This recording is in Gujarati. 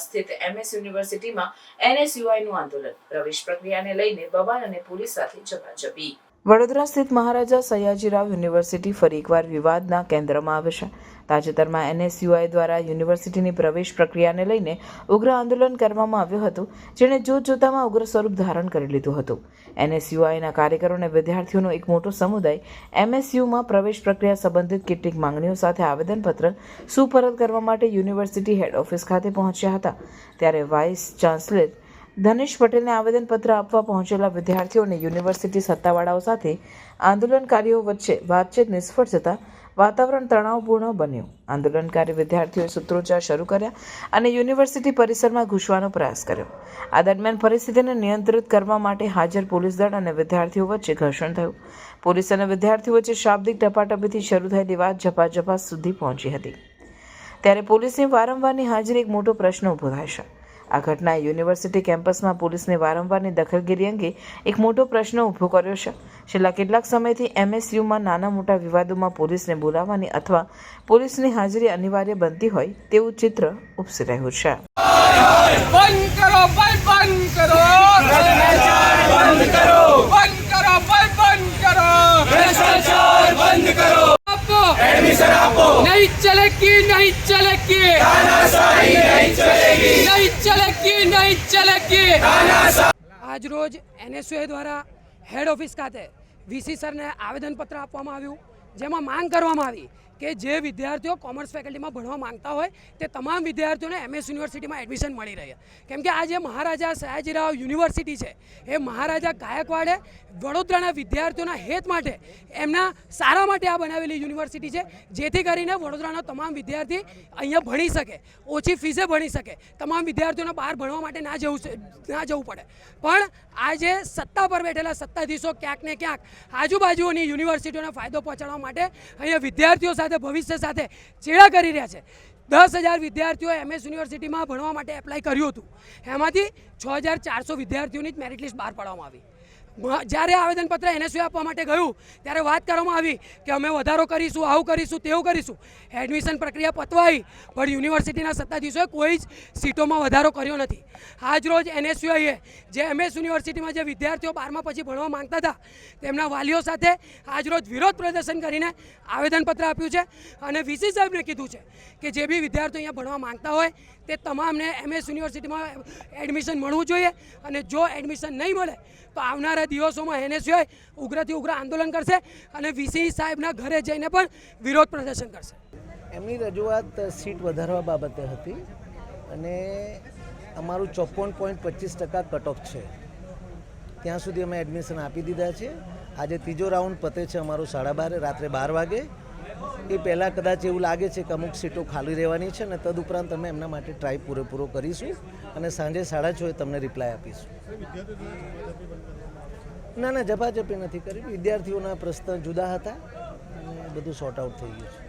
સ્થિત MS યુનિવર્સિટીમાં NSUIનું આંદોલન, પ્રવેશ પ્રક્રિયાને લઈને બબાલ અને પોલીસ સાથે ઝપાઝપી. વડોદરા સ્થિત મહારાજા સયાજીરાવ યુનિવર્સિટી ફરી એકવાર વિવાદના કેન્દ્રમાં આવે છે. તાજેતરમાં NSUI દ્વારા યુનિવર્સિટીની પ્રવેશ પ્રક્રિયાને લઈને ઉગ્ર આંદોલન કરવામાં આવ્યું હતું, જેણે જોતજોતામાં ઉગ્ર સ્વરૂપ ધારણ કરી લીધું હતું. NSUIના કાર્યકરો અને વિદ્યાર્થીઓનો એક મોટો સમુદાય MSUમાં પ્રવેશ પ્રક્રિયા સંબંધિત કેટલીક માંગણીઓ સાથે આવેદનપત્ર સુપરત કરવા માટે યુનિવર્સિટી હેડ ઓફિસ ખાતે પહોંચ્યા હતા. ત્યારે વાઇસ ચાન્સલર ધનેશ પટેલને આવેદનપત્ર આપવા પહોંચેલા વિદ્યાર્થીઓ અને યુનિવર્સિટી સત્તાવાળાઓ સાથે આંદોલનકારીઓ વચ્ચે વાતચીત નિષ્ફળ જતા વાતાવરણ તણાવપૂર્ણ બન્યું. આંદોલનકારી વિદ્યાર્થીઓએ સૂત્રોચ્ચાર શરૂ કર્યા અને યુનિવર્સિટી પરિસરમાં ઘૂસવાનો પ્રયાસ કર્યો. આ દરમિયાન પરિસ્થિતિને નિયંત્રિત કરવા માટે હાજર પોલીસ દળ અને વિદ્યાર્થીઓ વચ્ચે ઘર્ષણ થયું. પોલીસ અને વિદ્યાર્થીઓ વચ્ચે શાબ્દિક ટપાટપીથી શરૂ થયેલી વાત ઝપાઝપા સુધી પહોંચી હતી. ત્યારે પોલીસની વારંવારની હાજરી એક મોટો પ્રશ્ન ઊભો થાય છે. આ ઘટનાએ યુનિવર્સિટી કેમ્પસમાં પોલીસની વારંવારની દખલગીરી અંગે એક મોટો પ્રશ્ન ઊભો કર્યો છે. છેલ્લા કેટલાક સમયથી MSUમાં નાના મોટા વિવાદોમાં પોલીસને બોલાવવાની અથવા પોલીસની હાજરી અનિવાર્ય બનતી હોય તેવું ચિત્ર ઉપસી રહ્યું છે. બંધ કરો ભાઈ, બંધ કરો, બંધ કરો, બંધ કરો ભાઈ, બંધ કરો, ભ્રષ્ટાચાર બંધ કરો, આપો એડમિશન આપો, નહીં ચલેગી, નહીં ચલેગી, તાનાશાહી નહીં ચલેગી, નહીં ચલેગી, નહીં ચલેગી. આજ રોજ NSUI દ્વારા હેડ ઓફિસ ખાતે VC સરને આવેદનપત્ર આપવામાં આવ્યું, જેમાં માંગ કરવામાં આવી કે જે વિદ્યાર્થીઓ કોમર્સ ફેકલ્ટીમાં ભણવા માંગતા હોય તે તમામ વિદ્યાર્થીઓને MS યુનિવર્સિટીમાં એડમિશન મળી રહે. કેમ કે આ જે મહારાજા સયાજીરાવ યુનિવર્સિટી છે એ મહારાજા ગાયકવાડે વડોદરાના વિદ્યાર્થીઓના હિત માટે એમના સારા માટે આ બનાવેલી યુનિવર્સિટી છે, જેથી કરીને વડોદરાના તમામ વિદ્યાર્થી અહીંયા ભણી શકે, ઓછી ફીસે ભણી શકે, તમામ વિદ્યાર્થીઓને બહાર ભણવા માટે ના જવું પડે. પણ આજે સત્તા પર બેઠેલા સત્તાધીશો ક્યાંક ને ક્યાંક આજુબાજુની યુનિવર્સિટીઓને ફાયદો પહોંચાડવા માટે અહીંયા વિદ્યાર્થીઓ સાથે ભવિષ્ય સાથે ચેડા કરી રહ્યા છે. 10,000 વિદ્યાર્થીઓએ MS યુનિવર્સિટીમાં ભણવા માટે એપ્લાય કર્યું હતું, એમાંથી 6,400 વિદ્યાર્થીઓની જ મેરિટ લિસ્ટ બહાર પાડવામાં આવી. જ્યારે આવેદનપત્ર NSUI આપવા માટે ગયું ત્યારે વાત કરવામાં આવી કે અમે વધારો કરીશું, આવું કરીશું, તેવું કરીશું. એડમિશન પ્રક્રિયા પતવાઈ, પણ યુનિવર્સિટીના સત્તાધીશોએ કોઈ જ સીટોમાં વધારો કર્યો નથી. આજ રોજ NSUIએ જે MS યુનિવર્સિટીમાં જે વિદ્યાર્થીઓ 12મા પછી ભણવા માંગતા હતા તેમના વાલીઓ સાથે આજ રોજ વિરોધ પ્રદર્શન કરીને આવેદનપત્ર આપ્યું છે અને VC સાહેબને કીધું છે કે જે બી વિદ્યાર્થીઓ અહીંયા ભણવા માંગતા હોય તે તમામને MS યુનિવર્સિટીમાં એડમિશન મળવું જોઈએ, અને જો એડમિશન નહીં મળે તો આવનારા દિવસોમાં NSUI ઉગ્રથી ઉગ્ર આંદોલન કરશે અને VC સાહેબના ઘરે જઈને પણ વિરોધ પ્રદર્શન કરશે. એમની રજૂઆત સીટ વધારવા બાબતે હતી અને અમારું 54.25% કટ ઓફ છે. ત્યાં સુધી અમે એડમિશન આપી દીધા છે. આજે ત્રીજો રાઉન્ડ પતે છે અમારો 12:30 રાત્રે 12 વાગે. એ પહેલાં કદાચ એવું લાગે છે કે અમુક સીટો ખાલી રહેવાની છે અને તદુપરાંત અમે એમના માટે ટ્રાય પૂરેપૂરો કરીશું અને સાંજે 6:30 તમને રિપ્લાય આપીશું. ના, ઝપાઝપી નથી કરી. વિદ્યાર્થીઓના પ્રશ્ન જુદા હતા અને બધું સોર્ટ આઉટ થઈ ગયું છે.